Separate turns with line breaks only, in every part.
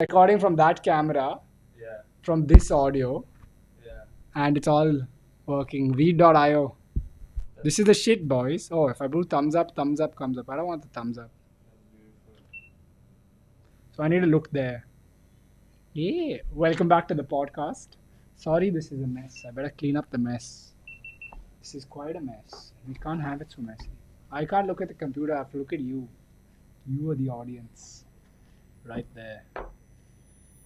recording from that camera,
Yeah,
from this audio,
yeah.
and it's all working. Read.io. This is the shit, boys. Oh, if I do thumbs up comes up. I don't want the thumbs up.
That's beautiful.
So I need to look there. Yeah. Welcome back to the podcast. Sorry, this is a mess. I better clean up the mess. This is quite a mess. We can't have it so messy. I can't look at the computer. I have to look at you. You are the audience. Right there.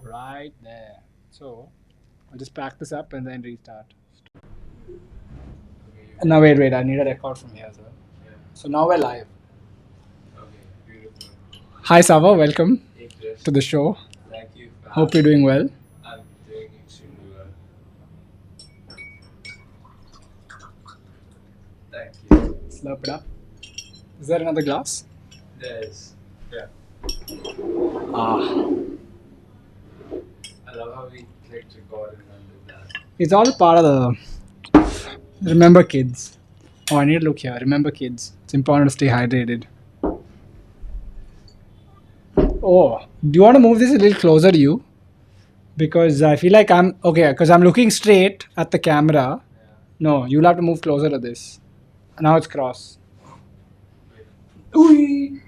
Right there. So I'll just pack this up and then restart.
Okay,
Now wait. I need a record from here as well.
yeah.
So now we're live.
Okay, beautiful.
Hi Savr, welcome
Hey, Chris.
to the show.
Thank you for
Hope you're doing well.
I'm doing extremely well. Thank you.
Slurp it up. Is there another glass?
There's, yeah.
Ah.
I love how we clicked record and then did that.
It's all part of the remember kids. Oh, I need to look here. Remember kids. It's important to stay hydrated. Oh, do you want to move this a little closer to you? Because I feel like I'm okay. Because I'm looking straight at the camera.
Yeah.
No, you'll have to move closer to this. Now it's cross.
Wait.
Ooh.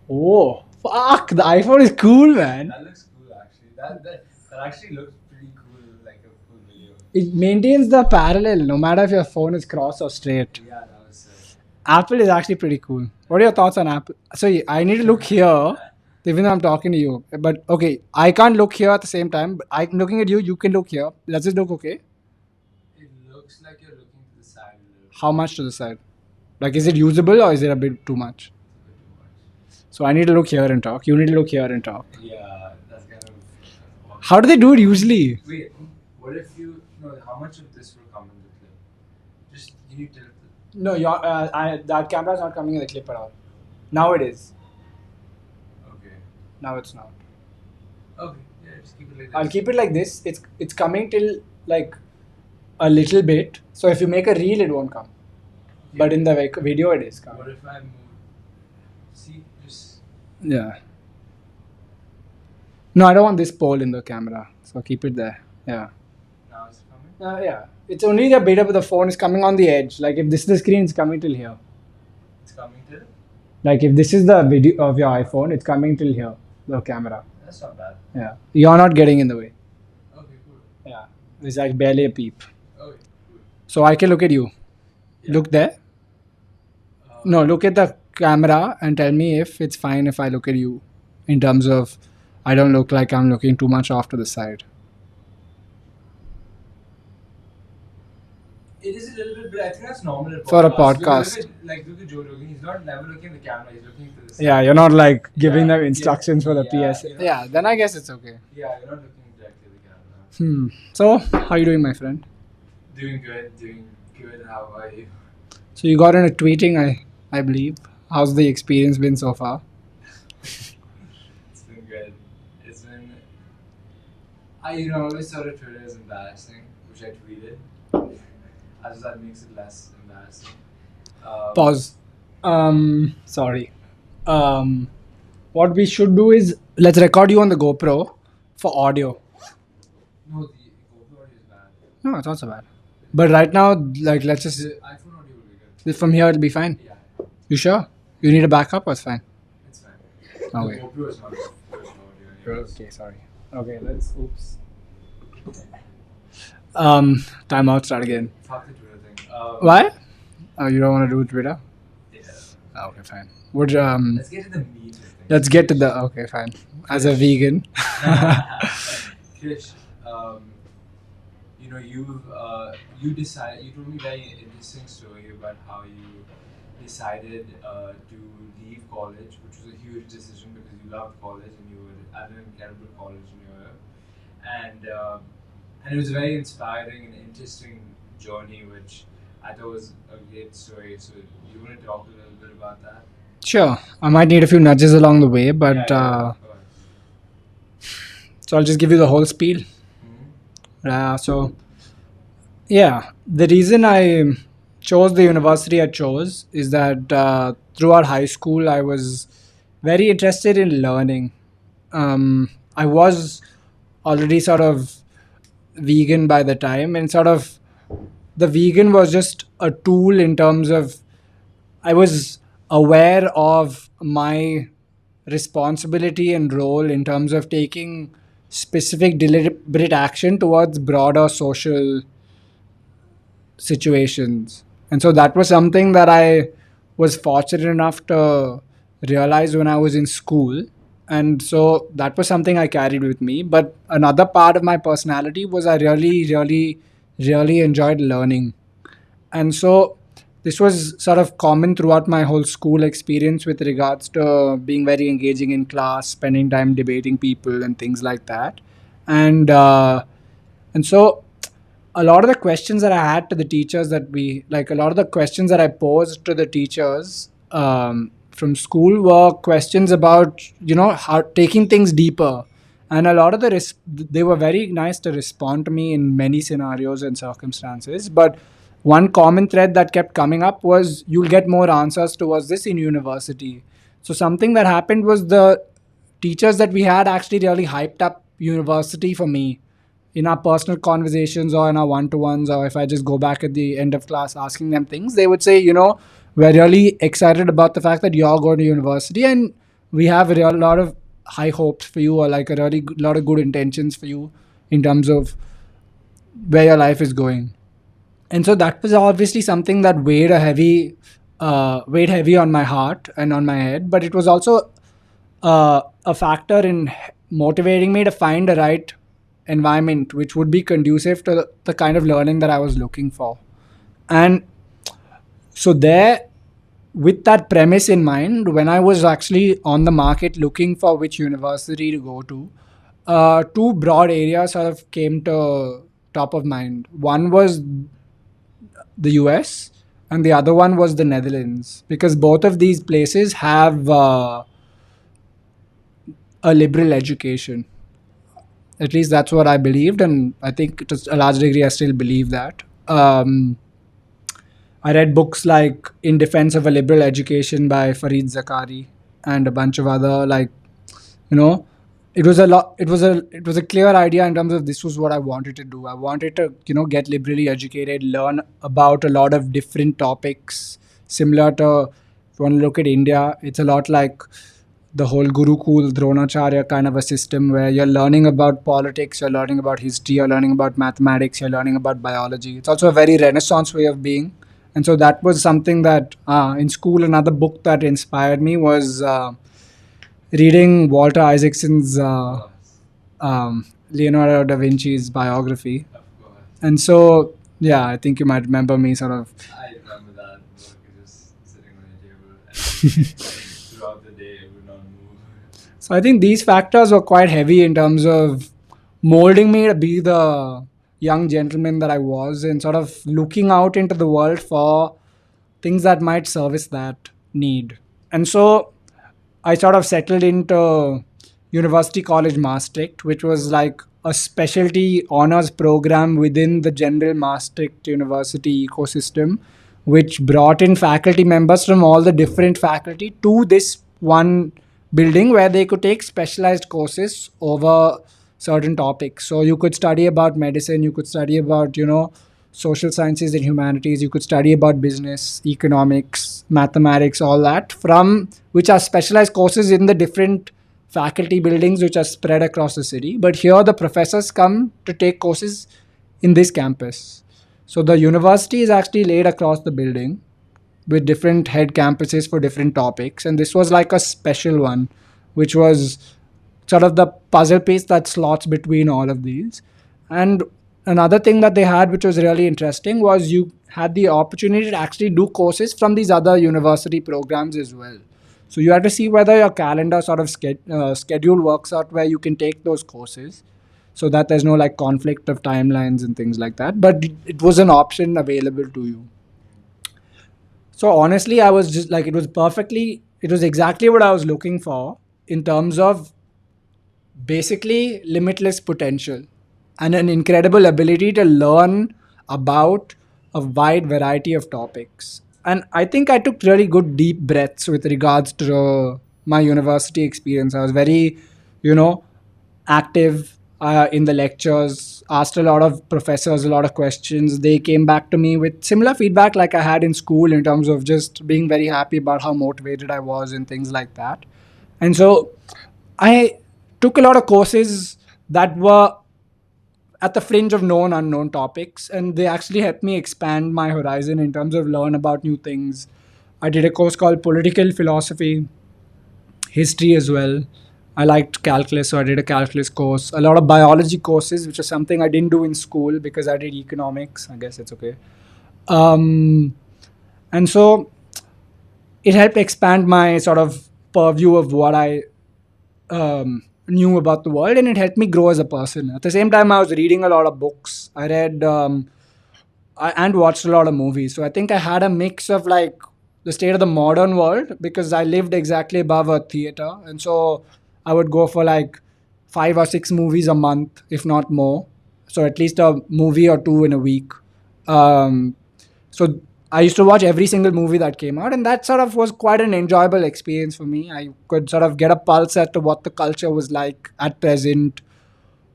Oh, fuck! The iPhone is cool, man.
That looks cool actually. That actually looks pretty cool, like a cool video.
It maintains the parallel no matter if your phone is cross or straight.
Yeah, that was sick.
Apple is actually pretty cool. What are your thoughts on Apple? So I need to look here, even though I'm talking to you. But okay, I can't look here at the same time. But I'm looking at you. You can look here. Let's just look. Okay.
It looks like you're looking to the side a little.
How much to the side? Like, is it usable or is it a bit too much?
It's a bit too much.
So I need to look here and talk. You need to look here and talk.
Yeah, that's kind of. Awkward.
How do they do it usually?
Wait, what if you know how much of this will come in the clip? Just you need to.
No, that camera is not coming in the clip at all. Now it is.
Okay.
Now it's not.
Okay. Yeah, just keep it like this.
I'll keep it like this. It's coming till like a little bit. So if you make a reel, it won't come. But in the video, it is coming.
What if I move? See, just.
Yeah. No, I don't want this pole in the camera. So keep it there. Yeah.
Now it's coming.
Yeah. It's only the bit of the phone is coming on the edge. Like if this is the screen, it's coming till here.
It's coming till.
Like if this is the video of your iPhone, it's coming till here. The camera.
That's not bad.
Yeah. You're not getting in the way.
Okay, cool.
Yeah. It's like barely a peep.
Okay, cool.
So I can look at you.
Yeah.
Look there. No, look at the camera and tell me if it's fine if I look at you. In terms of, I don't look like I'm looking too much off to the side.
It is a little bit, but I think that's normal
For a podcast.
Look at Joe Rogan. He's not never looking at the camera. He's looking to the side.
Yeah, you're not like giving
Yeah,
them instructions for the
yeah,
PS.
yeah.
Yeah, then I guess it's okay.
Yeah, you're not looking directly at the camera.
So, how are you doing, my friend?
Doing good. How are you?
So you got into tweeting, I believe. How's the experience been so far?
It's been good. It's been. I always thought of Twitter as embarrassing, which I tweeted. As that makes it less embarrassing.
Pause. Sorry. What we should do is let's record you on the GoPro for audio.
No, the GoPro audio is bad.
No, it's not so bad. But right now, like, let's just
The iPhone audio will be good.
from here it'll be fine.
Yeah,
You sure? You need a backup or it's fine?
it's fine.
Okay.
The GoPro is not good audio. anyways.
Okay, sorry. Okay, let's. Oops. Time out. Start again.
Fuck the Twitter thing.
Why? Oh, you don't want to do Twitter?
Yeah.
Oh, okay, fine. Would
Let's get to the meat of things.
let's get to the. Okay, fine. As a vegan.
Krish, you decided. You told me a very interesting story about how you decided to leave college, which was a huge decision because you loved college and you were at an incredible college in Europe, and it was a very inspiring and interesting journey, which I thought was a great story. So you want to talk a little bit about that?
Sure. I might need a few nudges along the way, but
Go on.
so I'll just give you the whole spiel. So, yeah, the reason I chose the university I chose is that throughout high school I was very interested in learning. I was already sort of vegan by the time, and sort of the vegan was just a tool in terms of I was aware of my responsibility and role in terms of taking specific deliberate action towards broader social situations. And so that was something that I was fortunate enough to realize when I was in school. And so that was something I carried with me. But another part of my personality was I really enjoyed learning. And so this was sort of common throughout my whole school experience with regards to being very engaging in class, spending time debating people and things like that. And and so a lot of the questions that I had to the teachers that we like, a lot of the questions that I posed to the teachers from school were questions about, how taking things deeper. And a lot of they were very nice to respond to me in many scenarios and circumstances. But one common thread that kept coming up was you'll get more answers towards this in university. So something that happened was the teachers that we had actually really hyped up university for me in our personal conversations or in our one-to-ones, or if I just go back at the end of class asking them things, they would say, we're really excited about the fact that you're going to university, and we have a lot of high hopes for you, or like a really lot of good intentions for you in terms of where your life is going. And so that was obviously something that weighed heavy on my heart and on my head, but it was also a factor in motivating me to find the right environment which would be conducive to the kind of learning that I was looking for. And so there, with that premise in mind, when I was actually on the market looking for which university to go to, two broad areas sort of came to top of mind. One was the US, and the other one was the Netherlands, because both of these places have a liberal education. At least that's what I believed, and I think to a large degree I still believe that. I read books like In Defense of a Liberal Education by Fareed Zakari and a bunch of other, like, you know it was a clear idea in terms of this was what I wanted to do. I wanted to get liberally educated, learn about a lot of different topics, similar to, if you want to look at India, it's a lot like the whole Gurukul Dronacharya kind of a system where you're learning about politics, you're learning about history, you're learning about mathematics, you're learning about biology. It's also a very renaissance way of being. And so that was something that in school, another book that inspired me was reading Walter Isaacson's Leonardo da Vinci's biography.
Of course.
And so, yeah, I think you might remember me sort of.
I remember that book just sitting on the table and throughout the day it would not move.
So I think these factors were quite heavy in terms of molding me to be the young gentleman that I was, and sort of looking out into the world for things that might service that need. And so I sort of settled into University College Maastricht, which was like a specialty honors program within the general Maastricht University ecosystem, which brought in faculty members from all the different faculty to this one building where they could take specialized courses over certain topics. So you could study about medicine, you could study about, social sciences and humanities, you could study about business, economics, mathematics, all that, from which are specialized courses in the different faculty buildings which are spread across the city. But here the professors come to take courses in this campus. So the university is actually laid across the building with different head campuses for different topics. And this was like a special one, which was sort of the puzzle piece that slots between all of these. And another thing that they had, which was really interesting, was you had the opportunity to actually do courses from these other university programs as well. So you had to see whether your calendar sort of schedule works out where you can take those courses, so that there's no like conflict of timelines and things like that. But it was an option available to you. So honestly, I was just like, it was exactly what I was looking for in terms of basically limitless potential and an incredible ability to learn about a wide variety of topics. And I think I took really good deep breaths with regards to my university experience. I was very you know, active in the lectures, asked a lot of professors a lot of questions. They came back to me with similar feedback like I had in school in terms of just being very happy about how motivated I was and things like that. And so I took a lot of courses that were at the fringe of known unknown topics, and they actually helped me expand my horizon in terms of learn about new things. I did a course called political philosophy, history as well. I liked calculus, so I did a calculus course. A lot of biology courses, which is something I didn't do in school because I did economics. I guess it's okay. Um, and so it helped expand my sort of purview of what I knew about the world, and it helped me grow as a person. At the same time, I was reading a lot of books. I read and watched a lot of movies. So I think I had a mix of like the state of the modern world because I lived exactly above a theater, and so I would go for like 5 or 6 movies a month, if not more. So at least a movie or two in a week. Um, so I used to watch every single movie that came out, and that sort of was quite an enjoyable experience for me. I could sort of get a pulse as to what the culture was like at present,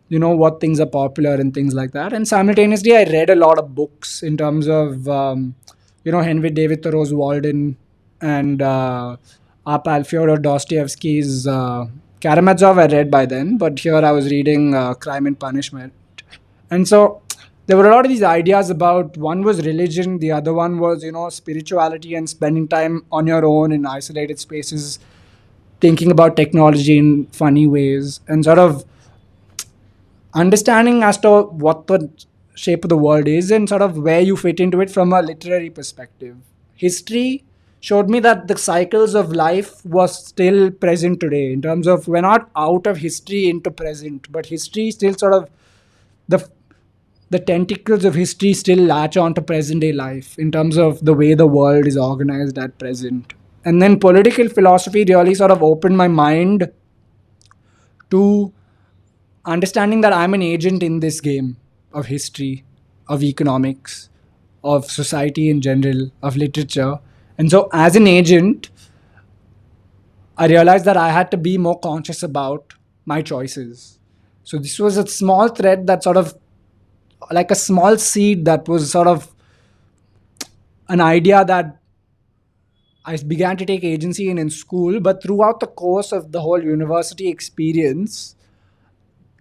what things are popular and things like that. And simultaneously, I read a lot of books in terms of Henry David Thoreau's Walden and R. Fyodor Dostoevsky's Karamazov. I read by then, but here I was reading Crime and Punishment. And so there were a lot of these ideas about, one was religion, the other one was spirituality and spending time on your own in isolated spaces, thinking about technology in funny ways, and sort of understanding as to what the shape of the world is and sort of where you fit into it from a literary perspective. History showed me that the cycles of life was still present today, in terms of we're not out of history into present, but history still sort of, the the tentacles of history still latch on to present day life in terms of the way the world is organized at present. And then political philosophy really sort of opened my mind to understanding that I'm an agent in this game of history, of economics, of society in general, of literature. And so, as an agent, I realized that I had to be more conscious about my choices. So, this was a small thread that sort of, like a small seed that was sort of an idea that I began to take agency in school. But throughout the course of the whole university experience,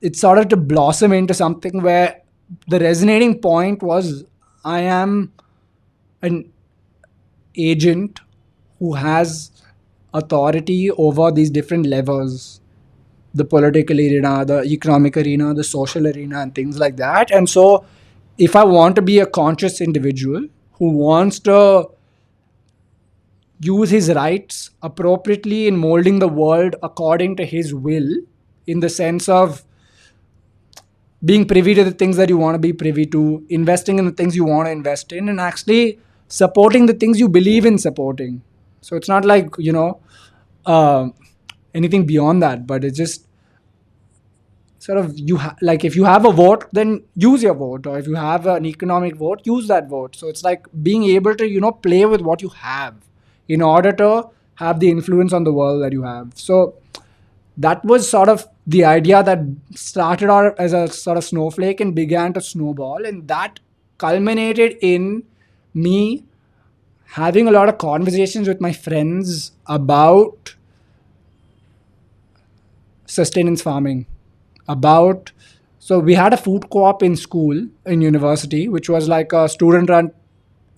it started to blossom into something where the resonating point was, I am an agent who has authority over these different levels: the political arena, the economic arena, the social arena, and things like that. And so, if I want to be a conscious individual who wants to use his rights appropriately in molding the world according to his will, in the sense of being privy to the things that you want to be privy to, investing in the things you want to invest in, and actually supporting the things you believe in supporting. So it's not like, uh, anything beyond that, but it's just sort of, like, if you have a vote, then use your vote, or if you have an economic vote, use that vote. So it's like being able to play with what you have in order to have the influence on the world that you have. So that was sort of the idea that started out as a sort of snowflake and began to snowball, and that culminated in me having a lot of conversations with my friends about sustenance farming, about, so we had a food co-op in school, in university, which was like a student run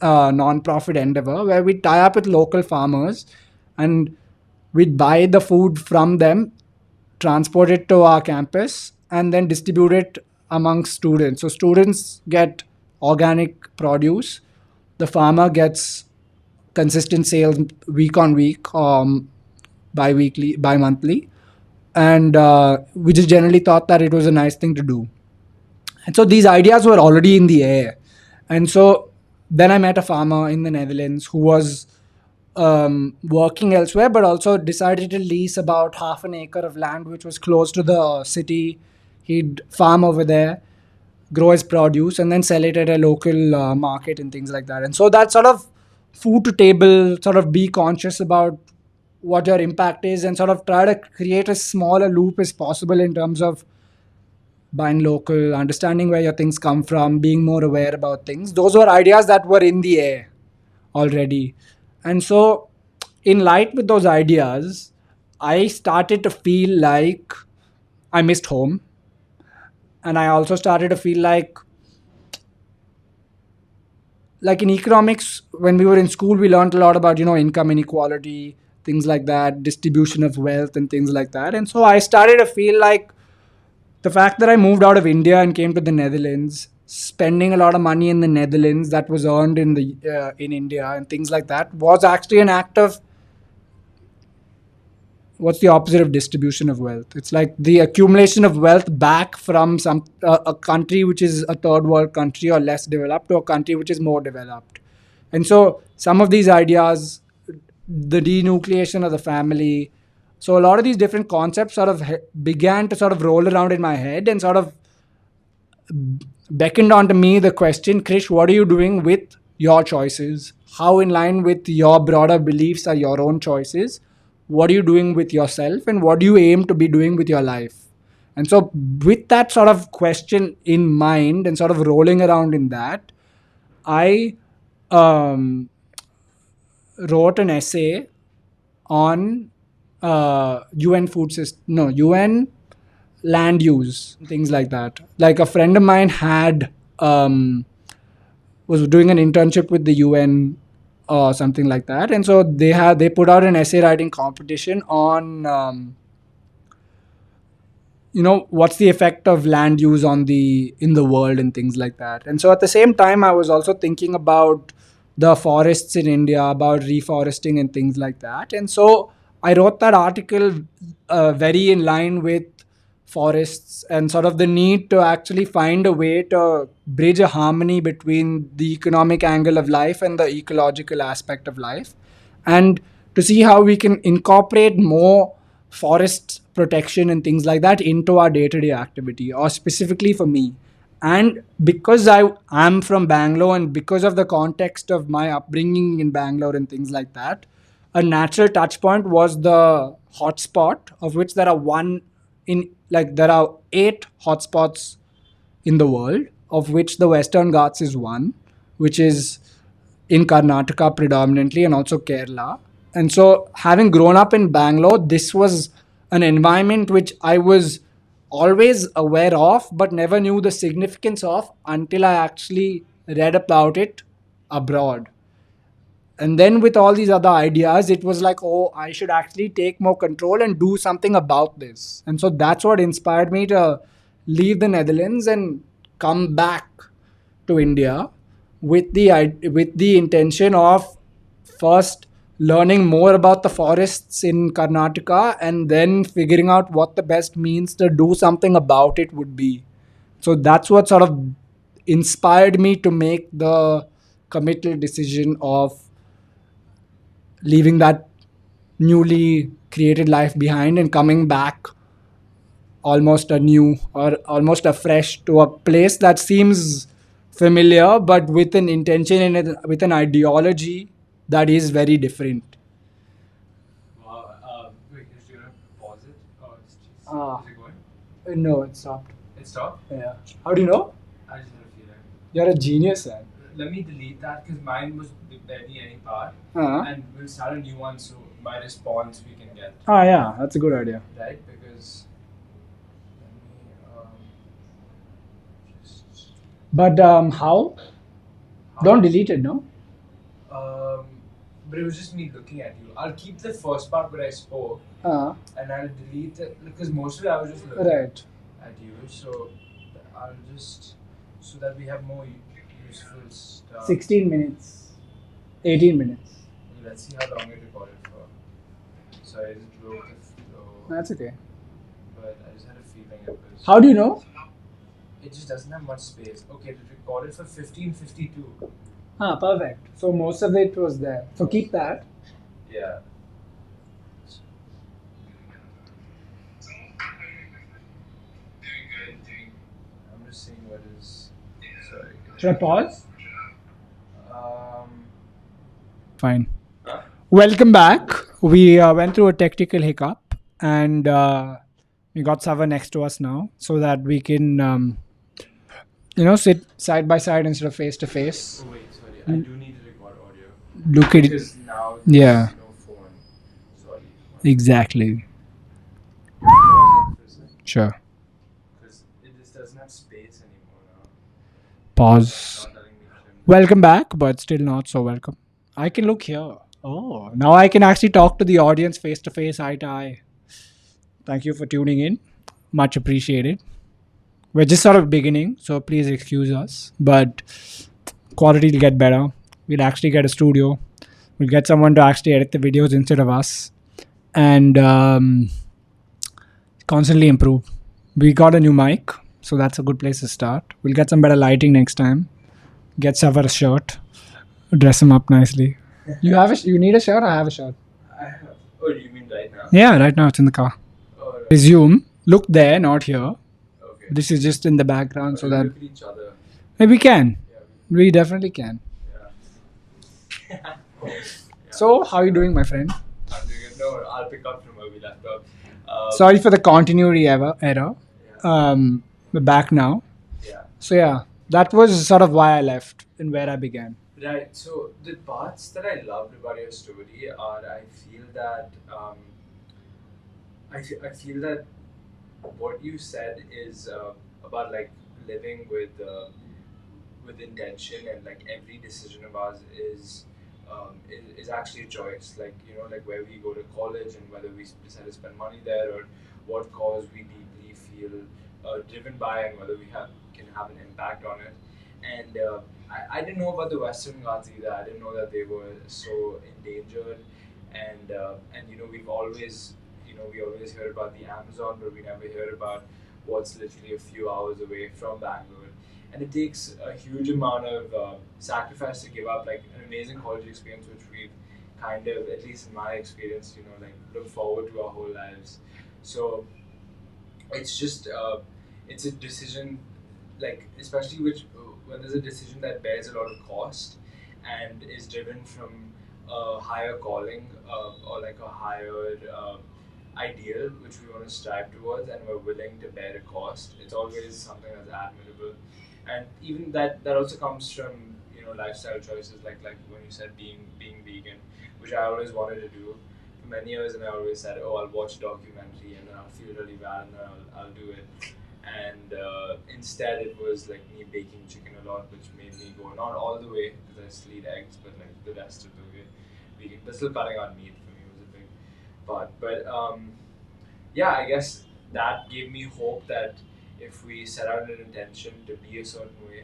non-profit endeavor where we tie up with local farmers and we'd buy the food from them, transport it to our campus, and then distribute it amongst students. So students get organic produce, the farmer gets consistent sales week on week, bi-weekly, bi-monthly, and we just generally thought that it was a nice thing to do. And so these ideas were already in the air. And so then I met a farmer in the Netherlands who was working elsewhere, but also decided to lease about half an acre of land, which was close to the city. He'd farm over there, grow his produce, and then sell it at a local market and things like that. And so that sort of food to table, sort of be conscious about what your impact is, and sort of try to create as small a loop as possible in terms of buying local, understanding where your things come from, being more aware about things. Those were ideas that were in the air already. And so, in light with those ideas, I started to feel like I missed home. And I also started to feel like in economics, when we were in school, we learned a lot about, income inequality, things like that, distribution of wealth, and things like that. And so I started to feel like the fact that I moved out of India and came to the Netherlands, spending a lot of money in the Netherlands that was earned in India and things like that, was actually an act of what's the opposite of distribution of wealth? It's like the accumulation of wealth back from a country which is a third world country or less developed to a country which is more developed. And so some of these ideas, the denucleation of the family, so a lot of these different concepts sort of began to sort of roll around in my head and sort of beckoned onto me the question, Krish, what are you doing with your choices? How in line with your broader beliefs are your own choices? What are you doing with yourself? And what do you aim to be doing with your life? And so, with that sort of question in mind and sort of rolling around in that, I um, wrote an essay on UN food system, no, UN land use, things like that. Like a friend of mine was doing an internship with the UN or something like that, and so they put out an essay writing competition on what's the effect of land use on the in the world and things like that. And so at the same time, I was also thinking about the forests in India, about reforesting and things like that. And so I wrote that article very in line with forests and sort of the need to actually find a way to bridge a harmony between the economic angle of life and the ecological aspect of life, and to see how we can incorporate more forest protection and things like that into our day-to-day activity, or specifically for me. And because I am from Bangalore, and because of the context of my upbringing in Bangalore and things like that, a natural touch point was the hotspot, of which there are one in like there are 8 hotspots in the world, of which the Western Ghats is one, which is in Karnataka predominantly and also Kerala. And so, having grown up in Bangalore, this was an environment which I was always aware of, but never knew the significance of until I actually read about it abroad. And then with all these other ideas, it was like, oh, I should actually take more control and do something about this. And so that's what inspired me to leave the Netherlands and come back to India with the intention of first learning more about the forests in Karnataka and then figuring out what the best means to do something about it would be. So that's what sort of inspired me to make the committal decision of leaving that newly created life behind and coming back almost anew or almost afresh to a place that seems familiar, but with an intention and with an ideology that is very different.
Wow. Wait, is you gonna pause it or
Ah,
is it going?
no, it stopped.
It stopped.
Yeah. How do you know?
I just had a feeling.
You're a genius, man.
Let me delete that because mine was barely any part,
Uh-huh.
and we'll start a new one so by response we can get
Ah, yeah, that's a good idea.
right because let me just
But how? Don't delete it, no?
um, but it was just me looking at you. I'll keep the first part where I spoke
Uh,
and I'll delete it because most of it I was just looking
right.
at you. So I'll just so that we have more useful stuff.
16 minutes. 18 minutes.
Let's see how long it recorded for. Sorry, I just broke the flow.
That's okay.
But I just had a feeling it was.
How do you know?
It just doesn't have much space. Okay, it recorded for 15:52.
Ah, perfect. So most of it was there. So keep that.
Yeah. I'm just seeing what is. Sorry.
Should I pause?
Um.
Fine.
Huh?
Welcome back. We went through a technical hiccup, and we got Savr next to us now, so that we can, sit side by side instead of face to face.
Oh wait, sorry. I do need to record audio
Look at it.
because now
Yeah,
there's no phone. Sorry.
exactly.
Pause it for a second
Sure.
because it just doesn't have space anymore now.
Pause.
Not letting me trim.
Welcome back, but still not so welcome. I can look here. Oh, now I can actually talk to the audience face to face, eye to eye. Thank you for tuning in. Much appreciated. We're just sort of beginning, so please excuse us. But quality will get better. We'll actually get a studio. We'll get someone to actually edit the videos instead of us, and constantly improve. We got a new mic, so that's a good place to start. We'll get some better lighting next time. Get Savr a shirt. Dress him up nicely. You need a shirt? I have a shirt.
I have. Oh, you mean right now?
Yeah, right now it's in the car.
Oh, right.
Resume. Look there, not here.
Okay.
This is just in the background, so that
Look at each other.
we can.
Yeah.
We definitely can.
Yeah.
So, how are you doing, my friend?
I'm doing it. No, I'll pick up from where we left off.
Sorry for the continuity error.
Yeah.
We're back now.
Yeah.
So yeah, that was sort of why I left and where I began.
Right. So the parts that I loved about your story are I feel that I feel that what you said is about like living with intention, and like every decision of ours is actually a choice. Like like where we go to college and whether we decide to spend money there, or what cause we deeply feel driven by, and whether we can have an impact on it. And I didn't know about the Western Ghats either. I didn't know that they were so endangered. And we've always we always hear about the Amazon, but we never hear about what's literally a few hours away from Bangalore. And it takes a huge amount of sacrifice to give up like an amazing college experience, which we've kind of, at least in my experience, like look forward to our whole lives. So it's just it's a decision, like especially which when there's a decision that bears a lot of cost and is driven from a higher calling, or like a higher ideal which we want to strive towards, and we're willing to bear the cost. It's always something that's admirable. And even that also comes from lifestyle choices, like when you said being vegan, which I always wanted to do for many years. And I always said, oh, I'll watch a documentary and then I'll feel really bad and then I'll do it. And instead it was like me baking chicken a lot, which made me go not all the way because I still eat eggs, but like the rest of the way vegan. But still cutting out meat for me was a big part. But yeah, I guess that gave me hope that if we set out an intention to be a certain way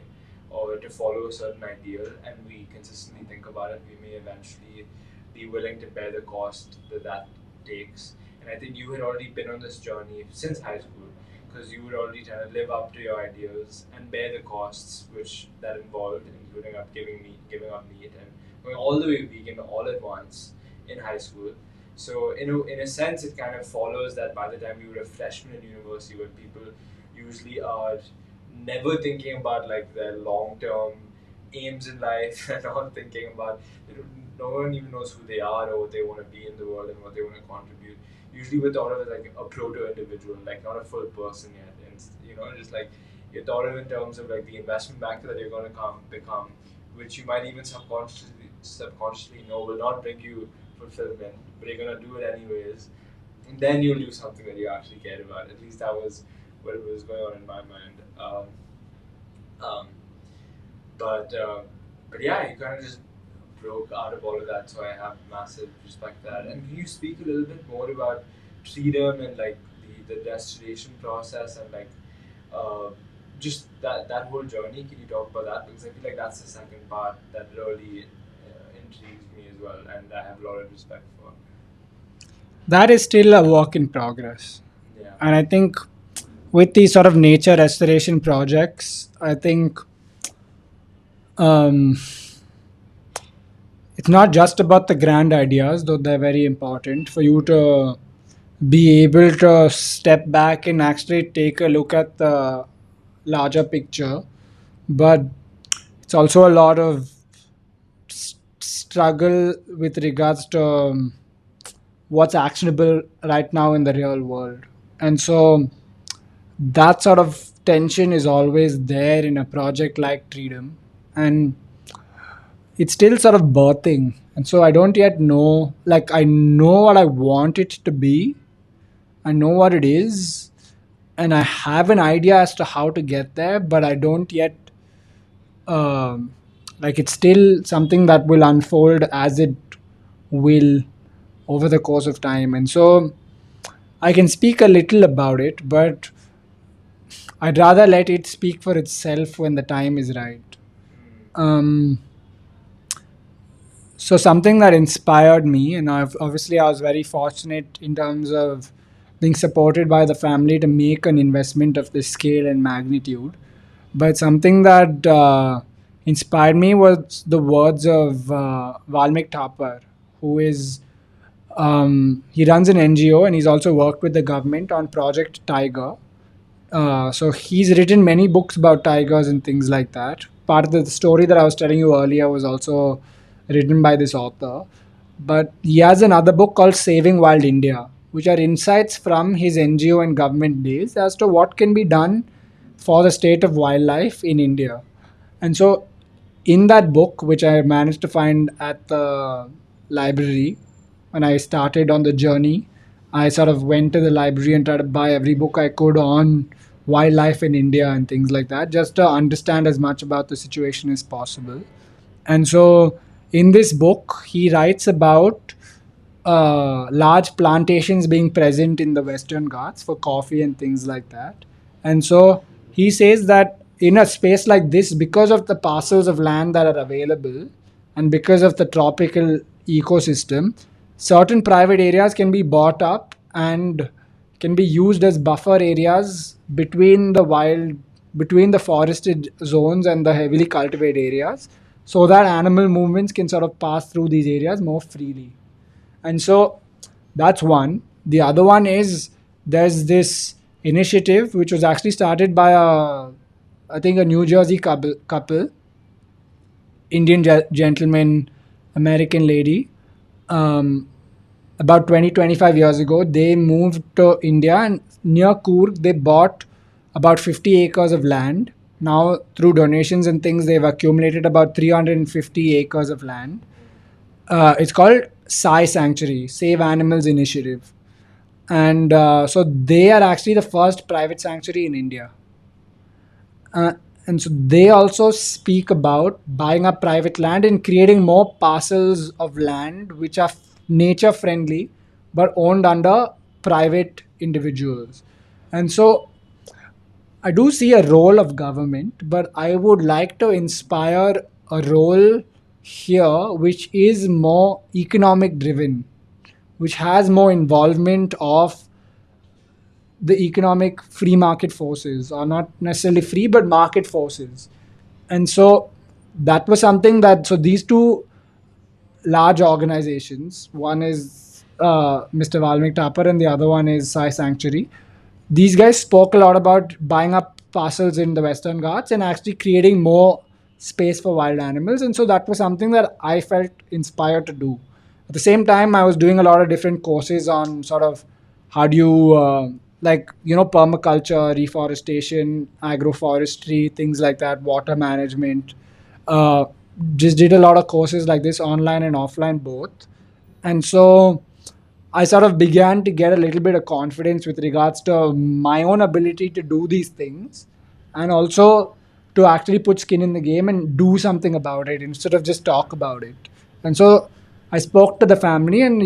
or to follow a certain ideal, and we consistently think about it, we may eventually be willing to bear the cost that takes. And I think you had already been on this journey since high school, because you were already trying to live up to your ideals and bear the costs which that involved, including giving up meat, and going all the way vegan all at once in high school. So in a sense, it kind of follows that by the time you were a freshman in university, when people usually are never thinking about like their long term aims in life and not thinking about no one even knows who they are or what they want to be in the world and what they want to contribute. Usually we're thought of as like a proto individual, like not a full person yet, and just like you're thought of in terms of like the investment banker that you're going to become, which you might even subconsciously know will not bring you fulfillment, but you're going to do it anyways. And then you'll do something that you actually care about. At least that was what was going on in my mind. Um, but but yeah, you kind of just broke out of all of that, so I have massive respect for that. And can you speak a little bit more about freedom and like the restoration process and like uh, just that whole journey? Can you talk about that? Because I feel like that's the second part that really intrigues me as well, and I have a lot of respect for.
That is still a work in progress.
Yeah.
And I think with these sort of nature restoration projects, I think um, it's not just about the grand ideas, though they're very important for you to be able to step back and actually take a look at the larger picture. But it's also a lot of struggle with regards to what's actionable right now in the real world. And so that sort of tension is always there in a project like Freedom. And it's still sort of birthing. And so I don't yet know, like, I know what I want it to be, I know what it is, and I have an idea as to how to get there, but I don't yet, um, like, it's still something that will unfold as it will over the course of time. And so I can speak a little about it, but I'd rather let it speak for itself when the time is right. Um, so something that inspired me, and obviously I was very fortunate in terms of being supported by the family to make an investment of this scale and magnitude. But something that inspired me was the words of Valmik Thapar, who is he runs an NGO and he's also worked with the government on Project Tiger. So he's written many books about tigers and things like that. Part of the story that I was telling you earlier was also written by this author. But he has another book called Saving Wild India, which are insights from his NGO and government days as to what can be done for the state of wildlife in India. And so, in that book, which I managed to find at the library when I started on the journey, I sort of went to the library and tried to buy every book I could on wildlife in India and things like that, just to understand as much about the situation as possible. And so, in this book, he writes about large plantations being present in the Western Ghats for coffee and things like that. And so he says that in a space like this, because of the parcels of land that are available and because of the tropical ecosystem, certain private areas can be bought up and can be used as buffer areas between the forested zones and the heavily cultivated areas, so that animal movements can sort of pass through these areas more freely. And so that's one. The other one is there's this initiative which was actually started by I think a New Jersey couple, Indian gentleman, American lady. Um, about 20-25 years ago, they moved to India, and near Coorg, they bought about 50 acres of land. Now, through donations and things, they've accumulated about 350 acres of land. It's called Sanctuary, Save Animals Initiative. And so they are actually the first private sanctuary in India. Uh, and so they also speak about buying up private land and creating more parcels of land which are nature friendly but owned under private individuals. And so I do see a role of government, but I would like to inspire a role here which is more economic driven, which has more involvement of the economic free market forces, or not necessarily free but market forces. And so that was something that, so these two large organizations, one is Mr. Valmik Tapar and the other one is Sai Sanctuary, these guys spoke a lot about buying up parcels in the Western Ghats and actually creating more space for wild animals. And so that was something that I felt inspired to do. At the same time, I was doing a lot of different courses on sort of how do you, permaculture, reforestation, agroforestry, things like that, water management. Uh, just did a lot of courses like this, online and offline both. And so I sort of began to get a little bit of confidence with regards to my own ability to do these things, and also to actually put skin in the game and do something about it instead of just talk about it. And so I spoke to the family, and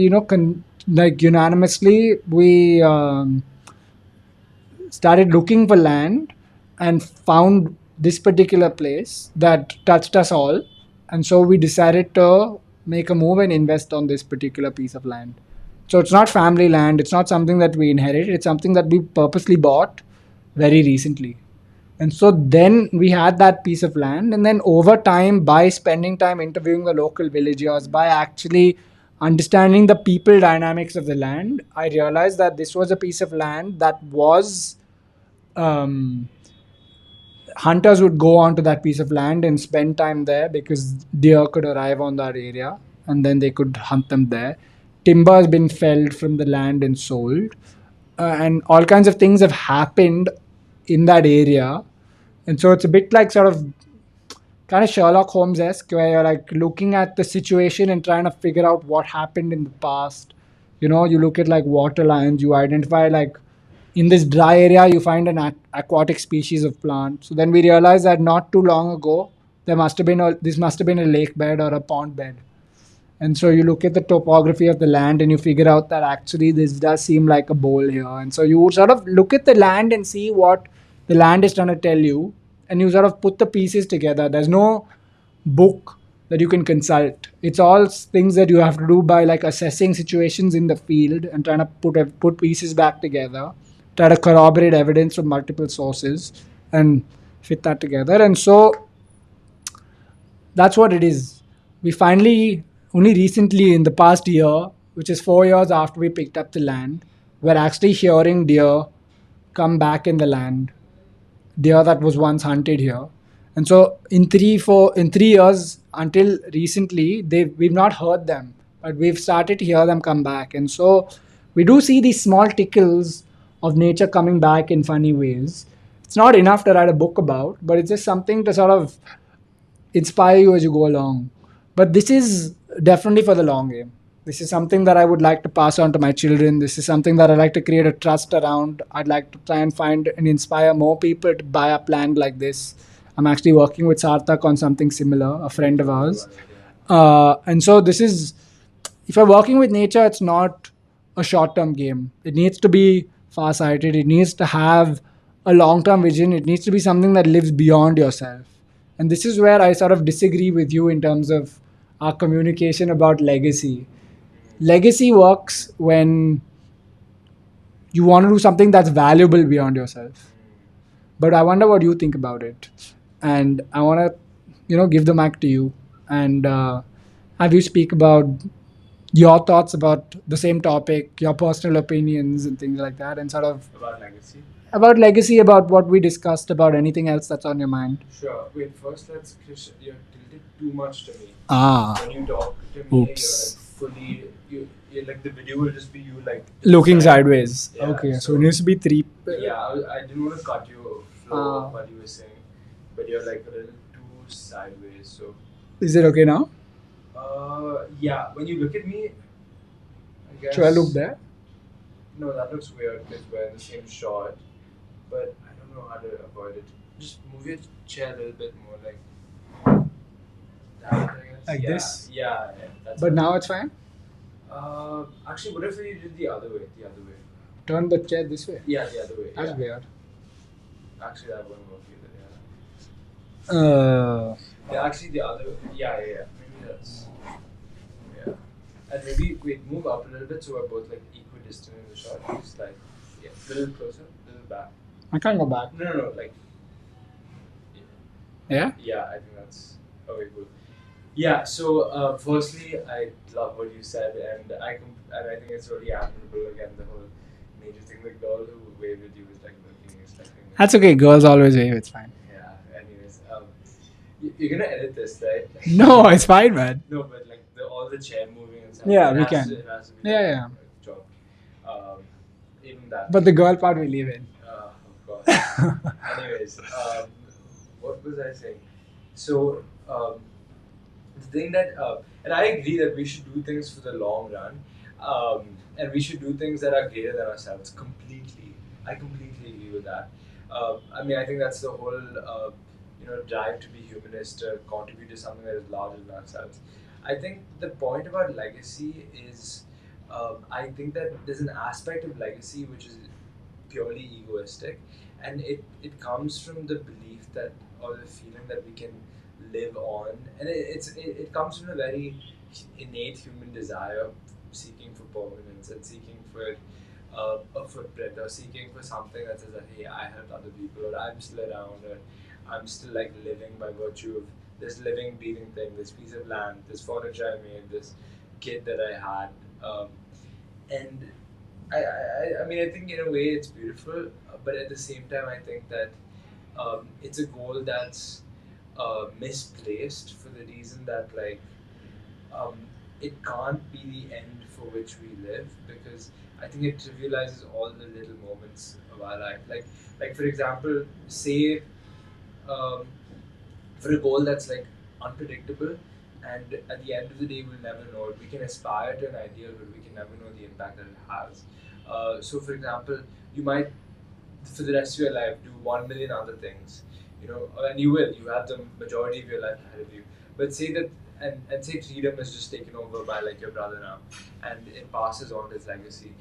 like unanimously we started looking for land and found this particular place that touched us all. And so we decided to make a move and invest on this particular piece of land. So it's not family land, it's not something that we inherited, it's something that we purposely bought very recently. And so then we had that piece of land, and then over time, by spending time interviewing the local villagers, by actually understanding the people dynamics of the land, I realized that this was a piece of land that was um, hunters would go onto that piece of land and spend time there because deer could arrive on that area and then they could hunt them there. timber has been felled from the land and sold, and all kinds of things have happened in that area. And so it's a bit like sort of kind of Sherlock Holmes esque, where you're like looking at the situation and trying to figure out what happened in the past. You know, you look at like water lines, you identify like in this dry area, you find an aquatic species of plant. So then we realize that not too long ago, this must have been a lake bed or a pond bed. And so you look at the topography of the land and you figure out that actually this does seem like a bowl here. And so you sort of look at the land and see what the land is trying to tell you, and you sort of put the pieces together. There's no book that you can consult. It's all things that you have to do by like assessing situations in the field and trying to put pieces back together, try to corroborate evidence from multiple sources and fit that together. And so that's what it is. We finally, only recently in the past year, which is 4 years after we picked up the land, we're actually hearing deer come back in the land, deer that was once hunted here. And so in 3 years until recently, we've not heard them, but we've started to hear them come back. And so we do see these small tickles of nature coming back in funny ways. It's not enough to write a book about, but it's just something to sort of inspire you as you go along. But this is definitely for the long game. This is something that I would like to pass on to my children. This is something that I like to create a trust around. I'd like to try and find and inspire more people to buy up land like this. I'm actually working with Sarthak on something similar, a friend of ours. And so this is, if you're working with nature, it's not a short-term game. It needs to be far-sighted. It needs to have a long-term vision. It needs to be something that lives beyond yourself. And this is where I sort of disagree with you in terms of our communication about legacy. Legacy works when you want to do something that's valuable beyond yourself. But I wonder what you think about it. And I want to, give the mic to you and have you speak about your thoughts about the same topic, your personal opinions and things like that, and sort of
About legacy.
about legacy, about what we discussed, about anything else that's on your mind.
Sure. Wait, first let's Krish, you're tilted too much to me.
Ah,
When you talk to me,
oops.
you're like fully you're like the video will just be you like
Looking sideways.
Yeah,
Okay, so
so-
it needs to be three.
Yeah, I didn't want to cut you flow
Ah.
what you were saying, but you're like a little too sideways. So,
Is it okay now?
yeah, when you look at me, I guess.
Should I look there?
No, that looks weird because we're in the same shot, but I don't know how to avoid it. Just move your chair a little bit more, like that, I guess.
Like
yeah,
this?
Yeah, yeah. That's
But
fine.
now it's fine.
Actually, what if you did the other way? The other way.
Turn the chair this way.
Yeah, the other way.
That's
yeah.
weird.
Actually, that wouldn't work either. Yeah.
Uh,
Yeah, actually, the other. Yeah. Maybe that's. Yeah. And maybe wait, move up a little bit so we're both like equidistant in the shot. Just like, yeah, a little closer, a little back.
I can't go back.
No, like.
Yeah.
Yeah, I think that's. Okay, cool. Yeah. So, firstly, I love what you said, and I think it's really admirable. Again, the whole major thing. The girl who waved at you was like looking, expecting.
That's okay. Girls always wave. It's fine.
Yeah. Anyways, you're gonna edit this, right?
No, it's fine, man.
No, but like all the chair moving and stuff.
Yeah,
it
we
has
can.
To, it has to be
Yeah,
like
yeah.
a job. Even that.
But the girl part we leave in.
Of course. Anyways, what was I saying? So, the thing that, and I agree that we should do things for the long run, and we should do things that are greater than ourselves completely. I completely agree with that. I mean, I think that's the whole, drive to be humanist, to contribute to something that is larger than ourselves. I think the point about legacy is, I think that there's an aspect of legacy which is purely egoistic, and it comes from the belief that, or the feeling that we can live on, and it comes from a very innate human desire seeking for permanence and seeking for a footprint, or seeking for something that says that, hey, I helped other people, or I'm still around, or I'm still like living by virtue of this living breathing thing, this piece of land, this furniture I made, this kid that I had, and I mean, I think in a way it's beautiful, but at the same time, I think that it's a goal that's misplaced for the reason that, like, um, it can't be the end for which we live, because I think it trivializes all the little moments of our life. Like for example, say um, for a goal that's like unpredictable, and at the end of the day we'll never know it. We can aspire to an ideal, but we can never know the impact that it has. So for example, you might for the rest of your life do 1 million other things, and you have the majority of your life ahead of you. But say that, and say freedom is just taken over by like your brother now, and it passes on his legacy.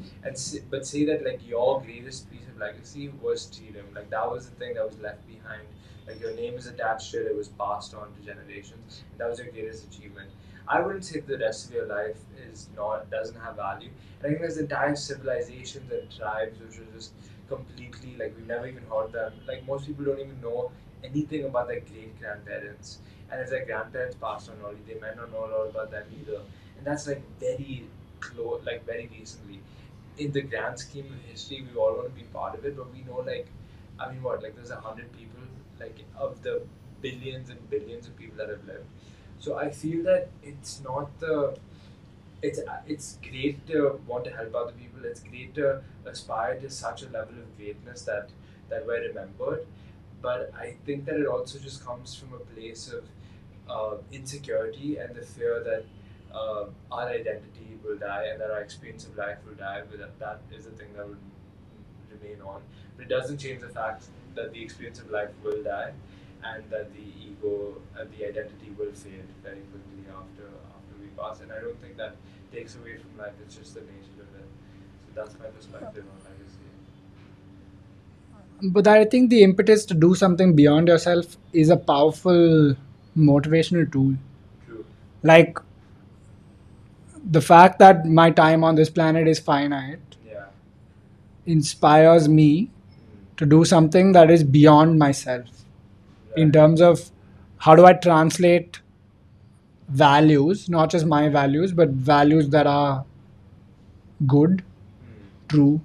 But say that like your greatest piece of legacy was freedom, like that was the thing that was left behind. Like your name is attached to it, it was passed on to generations. That was your greatest achievement. I wouldn't say the rest of your life is not doesn't have value. And I think there's entire civilizations and tribes which are just completely like we've never even heard them. Like most people don't even know anything about their great grandparents. And if their grandparents passed on already, they might not know a lot about them either. And that's like very close, like very recently. In the grand scheme of history, we all want to be part of it, but we know like, I mean, what, like there's 100 people, like of the billions and billions of people that have lived. So I feel that it's not the it's great to want to help other people. It's great to aspire to such a level of greatness that we're remembered. But I think that it also just comes from a place of insecurity and the fear that our identity will die and that our experience of life will die. But that is the thing that will remain on. But it doesn't change the fact that the experience of life will die, and that the ego and the identity will fade very quickly after we pass. And I don't think that takes away from life. It's just the nature of it. So that's my perspective on legacy.
But I think the impetus to do something beyond yourself is a powerful motivational tool.
True.
Like the fact that my time on this planet is finite
Yeah.
inspires me to do something that is beyond myself in
Right.
terms of how do I translate values, not just my values, but values that are good, true,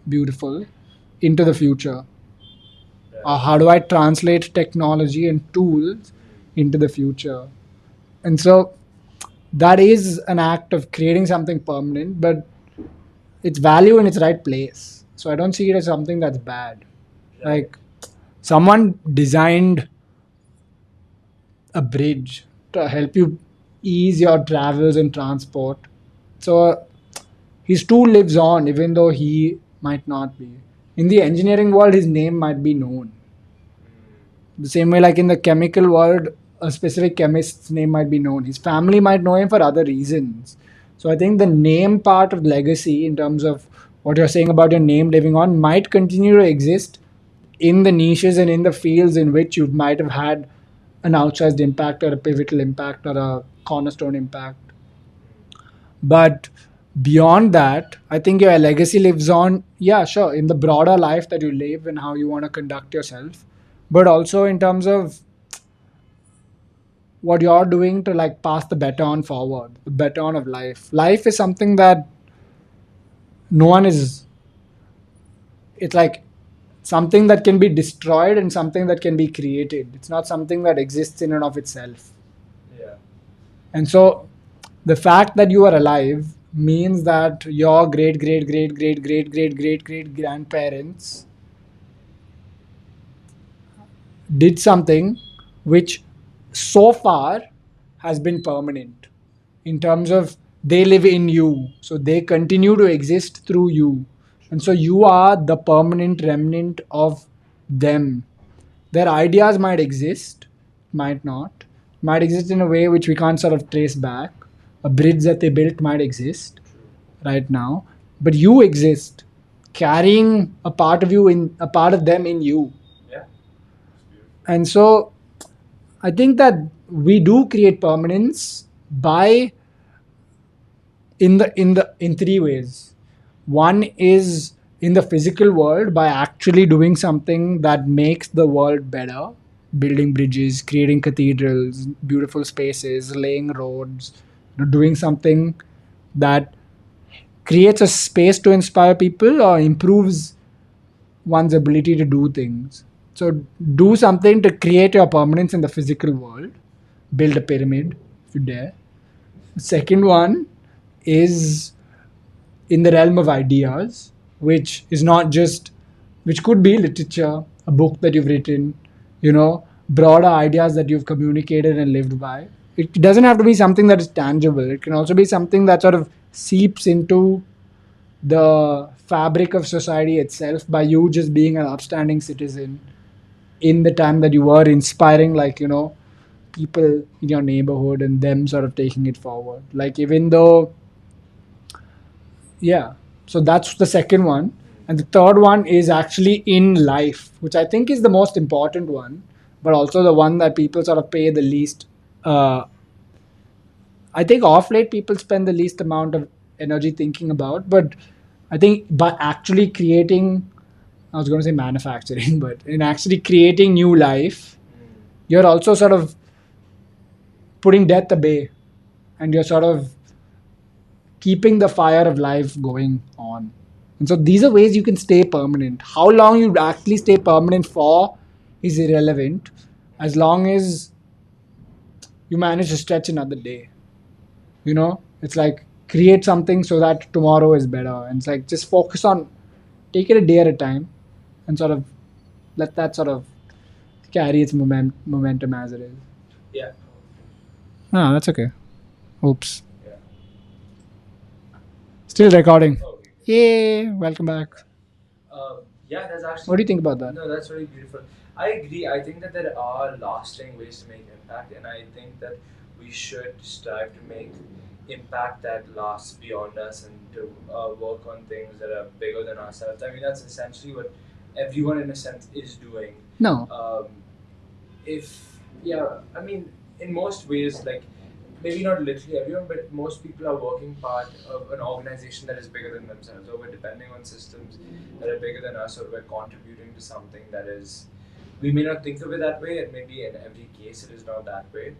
beautiful, into the future.
Right.
How do I translate technology and tools into the future? And so that is an act of creating something permanent, but it's value in its right place. So I don't see it as something that's bad.
Right.
Like someone designed a bridge to help you ease your travels and transport. So his tool lives on, even though he might not be. In the engineering world, his name might be known. The same way, like in the chemical world, a specific chemist's name might be known. His family might know him for other reasons. So I think the name part of legacy, in terms of what you're saying about your name living on, might continue to exist in the niches and in the fields in which you might have had an outsized impact or a pivotal impact or a cornerstone impact. But beyond that, I think your legacy lives on, yeah, sure, in the broader life that you live and how you want to conduct yourself, but also in terms of what you're doing to like pass the baton forward, the baton of life. Life is something that no one is, it's like something that can be destroyed and something that can be created. It's not something that exists in and of itself.
Yeah.
And so the fact that you are alive means that your great, great, great, great, great, great, great, great grandparents did something which so far has been permanent in terms of they live in you. So they continue to exist through you. And so you are the permanent remnant of them. Their ideas might exist, might not, might exist in a way which we can't sort of trace back. A bridge that they built might exist right now, but you exist, carrying a part of you in a part of them in you.
Yeah.
And so I think that we do create permanence by in three ways. One is in the physical world by actually doing something that makes the world better, building bridges, creating cathedrals, beautiful spaces, laying roads, doing something that creates a space to inspire people or improves one's ability to do things. So do something to create your permanence in the physical world. Build a pyramid if you dare. Second one is in the realm of ideas, which is not just, which could be literature, a book that you've written, broader ideas that you've communicated and lived by. It doesn't have to be something that is tangible. It can also be something that sort of seeps into the fabric of society itself by you just being an upstanding citizen in the time that you were inspiring, like, people in your neighborhood and them sort of taking it forward. Like, even though, yeah. So that's the second one. And the third one is actually in life, which I think is the most important one, but also the one that people sort of pay the least. Uh, I think off late people spend the least amount of energy thinking about, but I think by actually creating, I was going to say manufacturing, but in actually creating new life, you're also sort of putting death at bay, and you're sort of keeping the fire of life going on. And so these are ways you can stay permanent. How long you actually stay permanent for is irrelevant, as long as you manage to stretch another day. It's like create something so that tomorrow is better. And it's like just focus on, take it a day at a time, and sort of let that sort of carry its momentum as it is.
Yeah.
Ah, that's okay. Oops.
Yeah.
Still recording.
Okay.
Yay! Welcome back.
Yeah, that's actually.
What do you think about that?
No, that's very beautiful. I agree. I think that there are lasting ways to make impact, and I think that we should strive to make impact that lasts beyond us and to work on things that are bigger than ourselves. I mean, that's essentially what everyone, in a sense, is doing.
No.
If yeah, I mean, in most ways, like maybe not literally everyone, but most people are working part of an organization that is bigger than themselves, or we're depending on systems that are bigger than us, or we're contributing to something that is. We may not think of it that way, and maybe in every case it is not that way.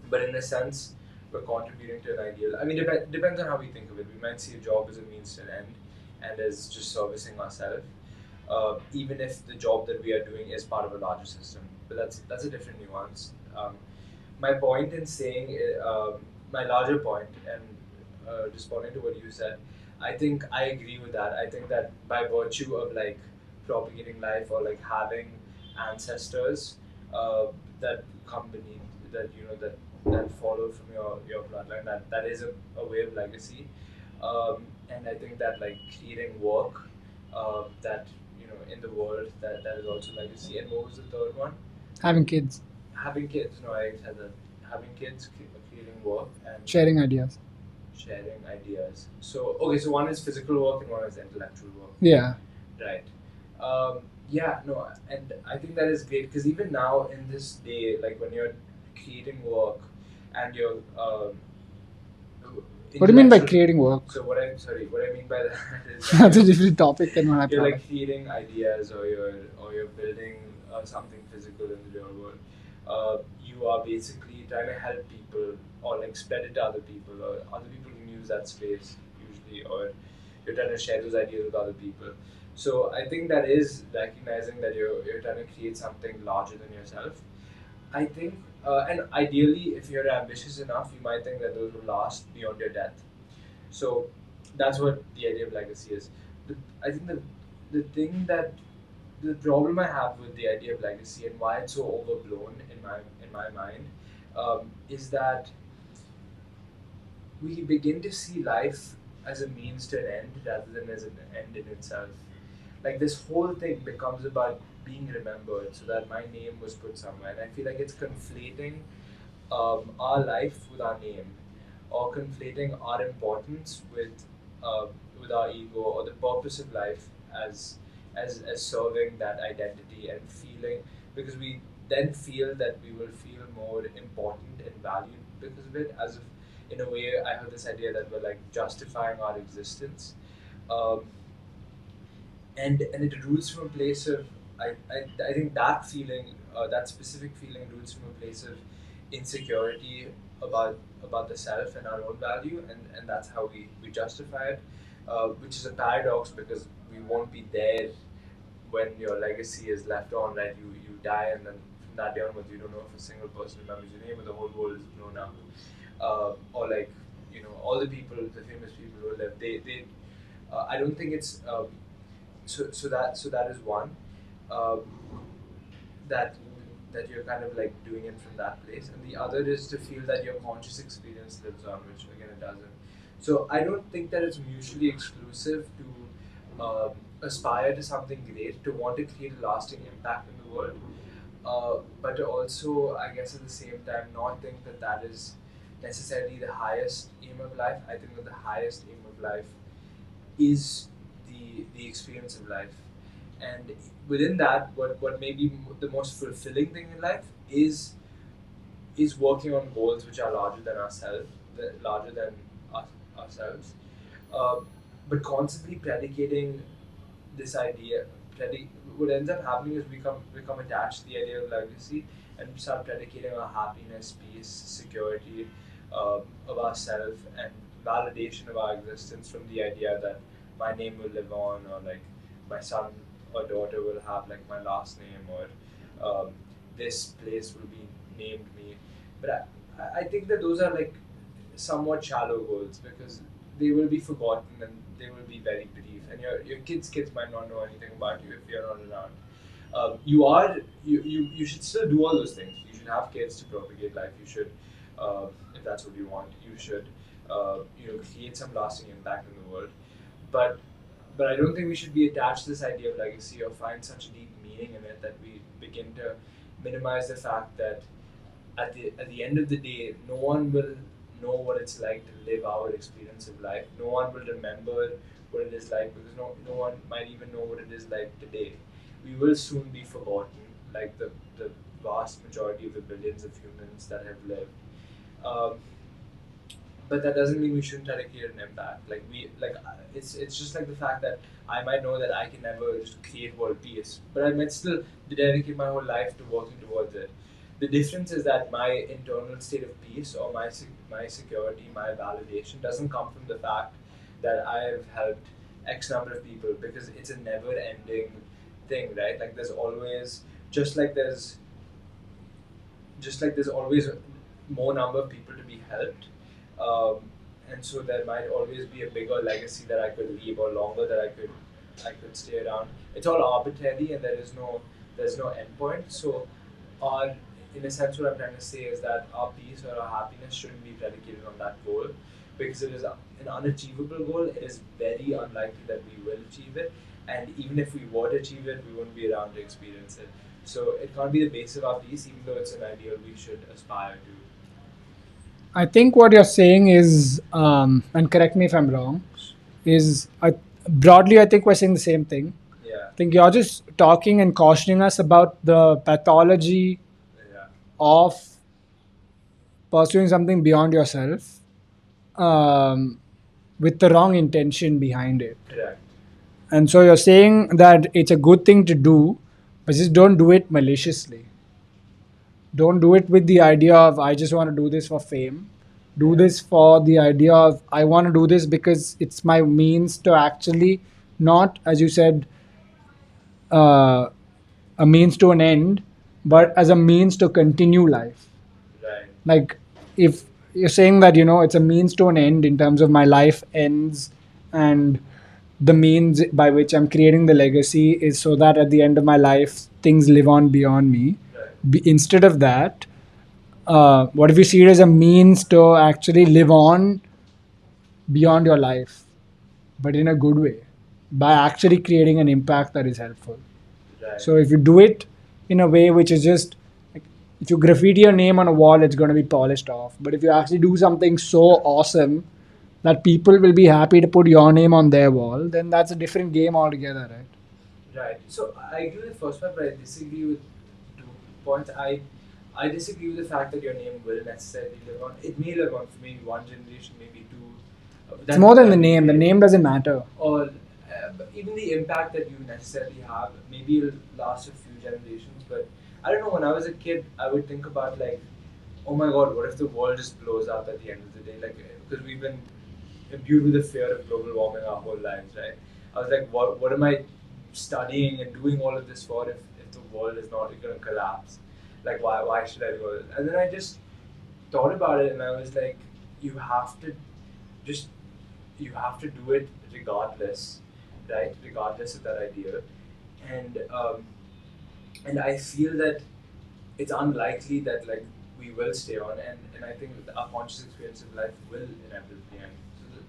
But in a sense, we're contributing to an ideal. I mean, depends on how we think of it. We might see a job as a means to an end, and as just servicing ourselves, even if the job that we are doing is part of a larger system. But that's a different nuance. My point in saying, my larger point, and responding to what you said, I think I agree with that. I think that by virtue of like propagating life or like having ancestors that come beneath, that that follow from your bloodline, that is a way of legacy. And I think that like creating work that in the world, that is also legacy. And what was the third one?
Having kids,
Having kids. No, I said that. Having kids, creating work, and
sharing ideas.
sharing ideas. So okay, so one is physical work and one is intellectual work.
Yeah.
Right. Yeah, no, and I think that is great because even now in this day, like when you're creating work and you're
What do you mean by
intellectual.
creating work?
So what I mean by that is
That's a different topic than what I
you're
thought.
like creating ideas, or you're building something physical in the real world. You are basically trying to help people or like spread it to other people, or other people can use that space usually, or you're trying to share those ideas with other people. So I think that is recognizing that you're trying to create something larger than yourself. I think, and ideally, if you're ambitious enough, you might think that those will last beyond your death. So that's what the idea of legacy is. I think the thing that the problem I have with the idea of legacy and why it's so overblown in my mind is that we begin to see life as a means to an end rather than as an end in itself. Like this whole thing becomes about being remembered, so that my name was put somewhere, and I feel like it's conflating our life with our name, or conflating our importance uh, with our ego, or the purpose of life as as serving that identity and feeling, because we then feel that we will feel more important and valued because of it, as if in a way I have this idea that we're like justifying our existence. Um, and it roots from a place of I think that feeling, that specific feeling roots from a place of insecurity about the self and our own value, and that's how we justify it, which is a paradox because we won't be there when your legacy is left on, right? You die, and then from that day onwards you don't know if a single person remembers your name, and the whole world is blown up. or like all the people, the famous people who live. They I don't think it's so that is one. Um, that that you're kind of like doing it from that place, and the other is to feel that your conscious experience lives on, which again it doesn't. So I don't think that it's mutually exclusive to aspire to something great, to want to create a lasting impact in the world, but to also, I guess, at the same time, not think that that is necessarily the highest aim of life. I think that the highest aim of life is the experience of life, and within that, what may be the most fulfilling thing in life is working on goals which are larger than ourselves, larger than us, ourselves, uh, but constantly predicating this idea. What ends up happening is we become attached to the idea of legacy and start predicating our happiness, peace, security of ourselves, and validation of our existence from the idea that my name will live on, or like my son or daughter will have like my last name, or this place will be named me. But I think that those are like somewhat shallow goals because they will be forgotten and they will be very brief, and your kids might not know anything about you if you're not around. You are you should still do all those things. You should have kids to propagate life. You should, if that's what you want, you should create some lasting impact in the world. But but I don't think we should be attached to this idea of legacy or find such deep meaning in it that we begin to minimize the fact that at the end of the day, no one will know what it's like to live our experience of life. No one will remember what it is like because no one might even know what it is like today. We will soon be forgotten, like the vast majority of the billions of humans that have lived. Um, but that doesn't mean we shouldn't try to create an impact. It's just like the fact that I might know that I can never just create world peace, but I might still dedicate my whole life to working towards it. The difference is that my internal state of peace or my security, my validation doesn't come from the fact that I have helped X number of people, because it's a never ending thing, right? Like there's always, just like there's just like there's always more number of people to be helped, um, and so there might always be a bigger legacy that I could leave, or longer that I could stay around. It's all arbitrary, and there's no endpoint. So, our in a sense, what I'm trying to say is that our peace or our happiness shouldn't be predicated on that goal, because it is an unachievable goal. It is very unlikely that we will achieve it, and even if we were to achieve it, we wouldn't be around to experience it. So it can't be the base of our peace, even though it's an ideal we should aspire to.
I think what you're saying is, and correct me if I'm wrong, is broadly, I think we're saying the same thing.
Yeah,
I think you're just talking and cautioning us about the pathology
yeah,
of pursuing something beyond yourself, um, with the wrong intention behind it.
correct.
And so you're saying that it's a good thing to do, but just don't do it maliciously. Don't do it with the idea of, I just want to do this for fame. Do
Yeah,
this for the idea of, I want to do this because it's my means to actually, not, as you said, uh, a means to an end, but as a means to continue life.
right,
Like, if you're saying that, it's a means to an end in terms of my life ends, and the means by which I'm creating the legacy is so that at the end of my life, things live on beyond me.
right,
Instead of that, what if you see it as a means to actually live on beyond your life, but in a good way, by actually creating an impact that is helpful?
right,
So if you do it in a way which is just like, if you graffiti your name on a wall, it's going to be polished off. But if you actually do something so awesome that people will be happy to put your name on their wall, then that's a different game altogether, right?
right. So I agree with the first part, but I disagree with two points. I disagree with the fact that your name will necessarily live on. It may live on for maybe one generation, maybe two.
It's more than the
That'd be
name. The
great.
name doesn't matter.
Or but even the impact that you necessarily have, maybe it'll last a few generations. But I don't know. When I was a kid, I would think about like, oh my god, what if the world just blows up at the end of the day? Like, because we've been imbued with the fear of global warming our whole lives, right? I was like, what am I studying and doing all of this for if the world is not going to collapse? Like, why should I do it? And then I just thought about it and I was like, you have to just you have to do it regardless, right? Regardless of that idea, and and I feel that it's unlikely that like we will stay on, and I think that our conscious experience of life will inevitably end.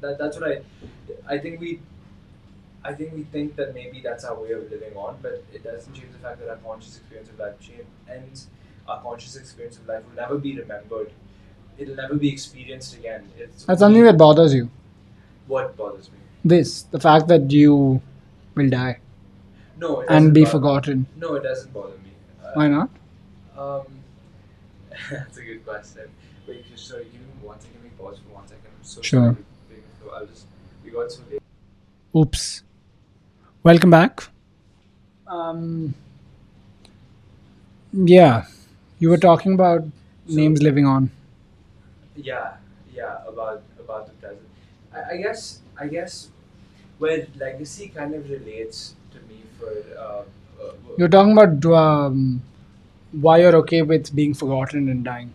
So that's what I think we think that maybe that's our way of living on, but it doesn't change the fact that our conscious experience of life ends. Our conscious experience of life will never be remembered. It'll never be experienced again. It's
That's something
only
that bothers you.
what bothers me.
This, the fact that you will die
No, it
and
doesn't
be
bother.
forgotten.
No, it doesn't bother me.
Why not?
Um, that's a good question. Wait, sorry, give me 1 second. Let me pause for 1 second. I'm so sorry
Sure.
to break the flow. I'll just we got so late.
Oops. Welcome back. Um, yeah, you were talking about
So
names living on.
yeah, yeah, about the present. I guess where legacy kind of relates to me for
You're talking about why you're okay with being forgotten and dying.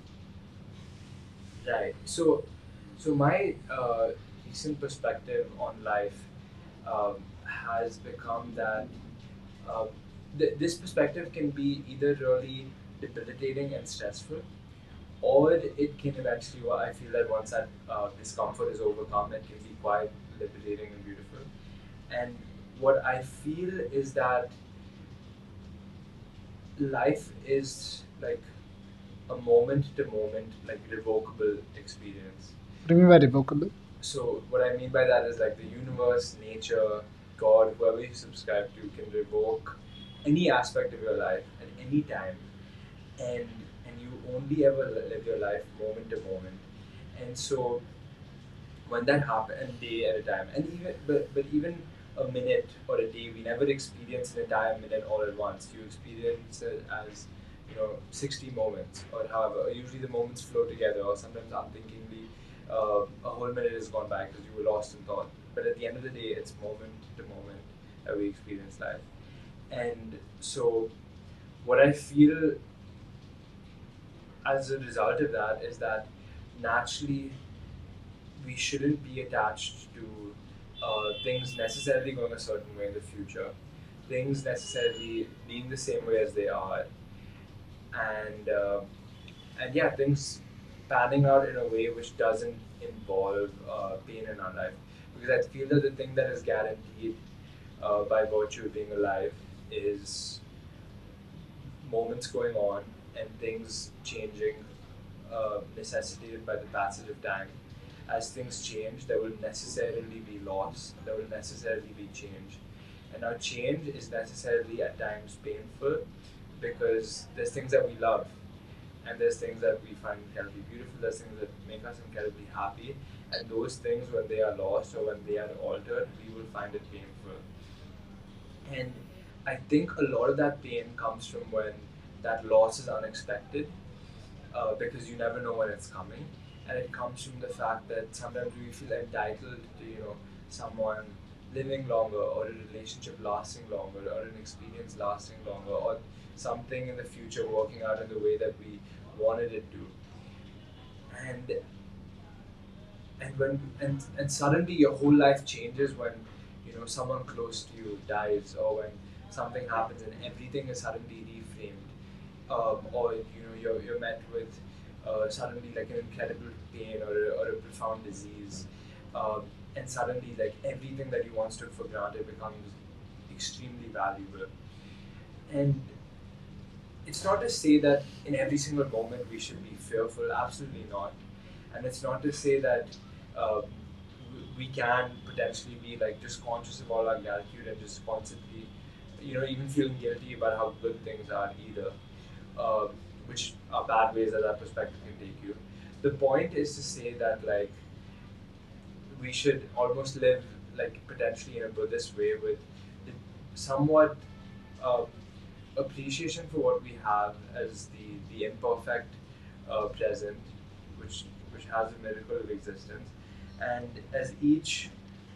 right. So my recent perspective on life has become that uh, this perspective can be either really debilitating and stressful, or it can eventually. Well, I feel that once that discomfort is overcome, it can be quite liberating and beautiful. And what I feel is that life is like a moment to moment, like revocable experience.
What do you mean by revocable?
So what I mean by that is like the universe, nature, God, whoever you subscribe to, can revoke any aspect of your life at any time, and you only ever live your life moment to moment. And so when that happens, day at a time, and but even a minute or a day, we never experience an entire minute all at once. You experience it as 60 moments or however. Usually the moments flow together, or sometimes unthinkingly, a whole minute has gone by because you were lost in thought. But at the end of the day, it's moment to moment that we experience life. And so what I feel as a result of that is that naturally we shouldn't be attached to things necessarily going a certain way in the future, things necessarily being the same way as they are, and yeah, things panning out in a way which doesn't involve pain in our life. Because I feel that the thing that is guaranteed by virtue of being alive is moments going on and things changing, necessitated by the passage of time. As things change, there will necessarily be loss, there will necessarily be change. And now, change is necessarily at times painful because there's things that we love and there's things that we find incredibly beautiful, there's things that make us incredibly happy. And those things, when they are lost or when they are altered, we will find it painful. And I think a lot of that pain comes from when that loss is unexpected, because you never know when it's coming, and it comes from the fact that sometimes we feel entitled to someone living longer, or a relationship lasting longer, or an experience lasting longer, or something in the future working out in the way that we wanted it to, and and suddenly your whole life changes when someone close to you dies, or when something happens and everything is suddenly reframed, or you're met with suddenly like an incredible pain, or a profound disease, and suddenly like everything that you once took for granted becomes extremely valuable. And it's not to say that in every single moment we should be fearful, absolutely not. And it's not to say that we can potentially be like just conscious of all our gratitude and just constantly even feeling guilty about how good things are either, um, which are bad ways that that perspective can take you. The point is to say that like we should almost live like potentially in a Buddhist way with the somewhat uh, appreciation for what we have as the imperfect present, which has a miracle of existence, and as each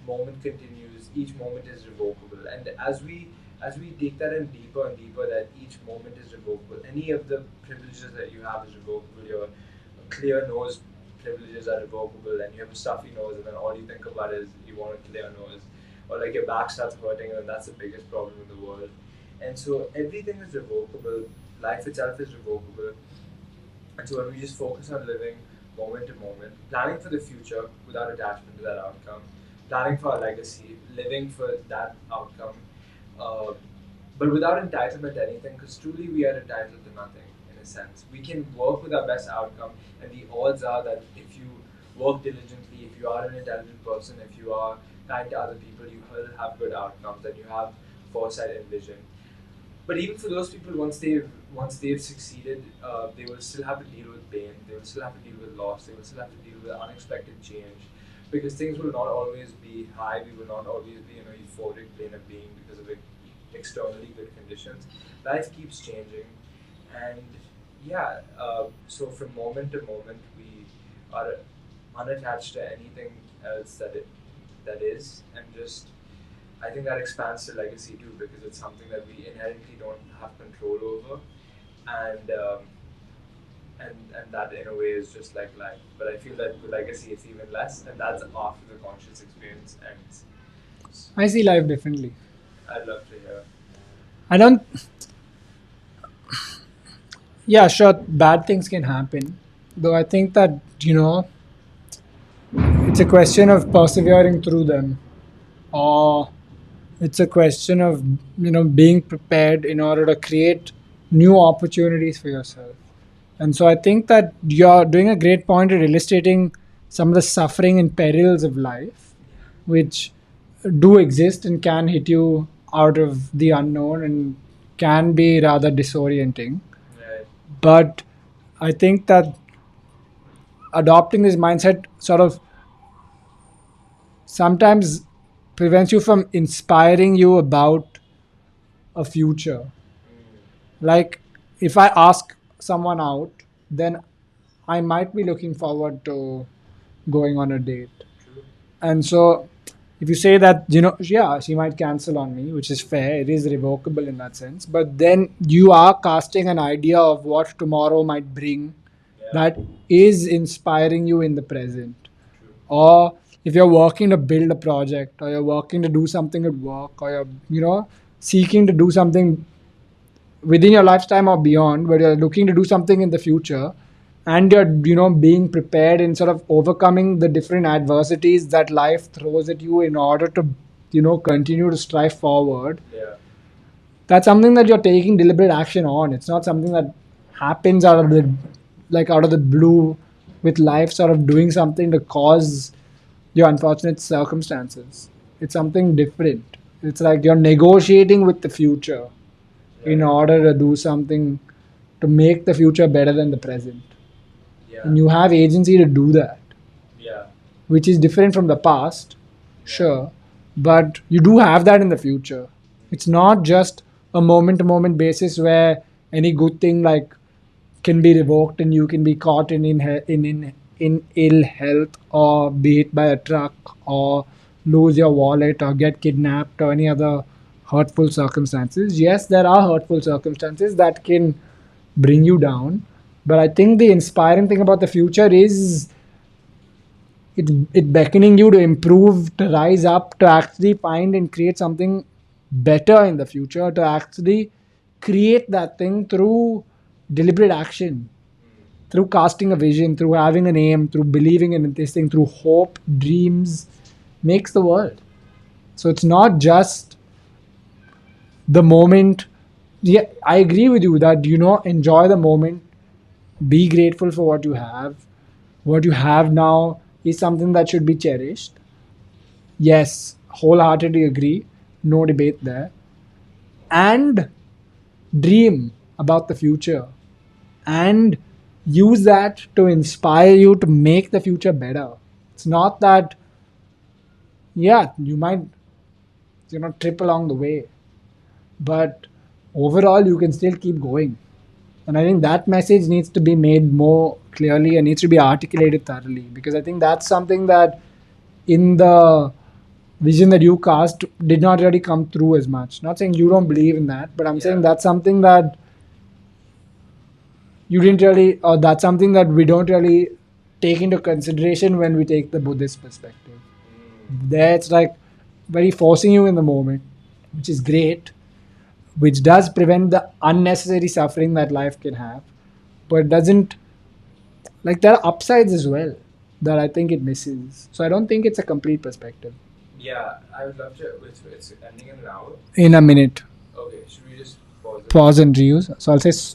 moment continues, each moment is revocable, and as we take that in deeper and deeper, that each moment is revocable. Any of the privileges that you have is revocable. Your clear nose privileges are revocable, and you have a stuffy nose, and then all you think about is you want a clear nose, or like your back starts hurting, and that's the biggest problem in the world. And so everything is revocable. Life itself is revocable. And so when we just focus on living moment to moment, planning for the future without attachment to that outcome, planning for our legacy, living for that outcome, uh, but without entitlement to anything, because truly we are entitled to nothing in a sense. We can work with our best outcome, and the odds are that if you work diligently, if you are an intelligent person, if you are kind to other people, you will have good outcomes and you have foresight and vision. But even for those people, once they've succeeded, they will still have to deal with pain. They will still have to deal with loss. They will still have to deal with unexpected change, because things will not always be high. We will not always be in a euphoric plane of being because of externally good conditions. Life keeps changing, and yeah. So from moment to moment, we are unattached to anything else that is, and just I think that expands to legacy too, because it's something that we inherently don't have control over, and and that in a way is just like life. But I feel that with legacy it's even less, and that's after the conscious experience ends.
I see life differently.
I'd love to hear.
I don't. Yeah, sure, bad things can happen. Though I think that, it's a question of persevering through them. Or it's a question of, being prepared in order to create new opportunities for yourself. And so I think that you're doing a great point at illustrating some of the suffering and perils of life, which do exist and can hit you out of the unknown and can be rather disorienting.
Right.
But I think that adopting this mindset sort of sometimes prevents you from inspiring you about a future. Like, if I ask someone out, then I might be looking forward to going on a date.
True.
And so, if you say that, yeah, she might cancel on me, which is fair, it is revocable in that sense, but then you are casting an idea of what tomorrow might bring
Yeah.
that is inspiring you in the present.
True.
Or if you're working to build a project, or you're working to do something at work, or you're, seeking to do something within your lifetime or beyond, where you're looking to do something in the future, and you're, being prepared in sort of overcoming the different adversities that life throws at you in order to, continue to strive forward.
Yeah.
That's something that you're taking deliberate action on. It's not something that happens out of the, like, out of the blue, with life sort of doing something to cause your unfortunate circumstances. It's something different. It's like you're negotiating with the future in
Right.
order to do something to make the future better than the present.
Yeah.
And you have agency to do that,
Yeah.
which is different from the past,
Yeah.
sure, but you do have that in the future. It's not just a moment to moment basis where any good thing like can be revoked and you can be caught in ill health, or be hit by a truck, or lose your wallet, or get kidnapped, or any other hurtful circumstances. Yes, there are hurtful circumstances that can bring you down, but I think the inspiring thing about the future is it beckoning you to improve, to rise up, to actually find and create something better in the future, to actually create that thing through deliberate action, through casting a vision, through having an aim, through believing in this thing, through hope, dreams, makes the world. So it's not just the moment. Yeah, I agree with you that, enjoy the moment, be grateful for what you have. What you have now is something that should be cherished. Yes, wholeheartedly agree. No debate there. And dream about the future, and use that to inspire you to make the future better. It's not that, yeah, you might, trip along the way, but overall, you can still keep going. And I think that message needs to be made more clearly and needs to be articulated thoroughly, because I think that's something that in the vision that you cast did not really come through as much. Not saying you don't believe in that, but I'm saying
Yeah.
that's something that you didn't really, or that's something that we don't really take into consideration when we take the Buddhist perspective. There it's like very forcing you in the moment, which is great, which does prevent the unnecessary suffering that life can have, but doesn't, like, there are upsides as well that I think it misses. So I don't think it's a complete perspective.
Yeah, I would love to. It's ending in an hour.
In a minute.
Okay, should we just pause it?
Pause and reuse. So I'll say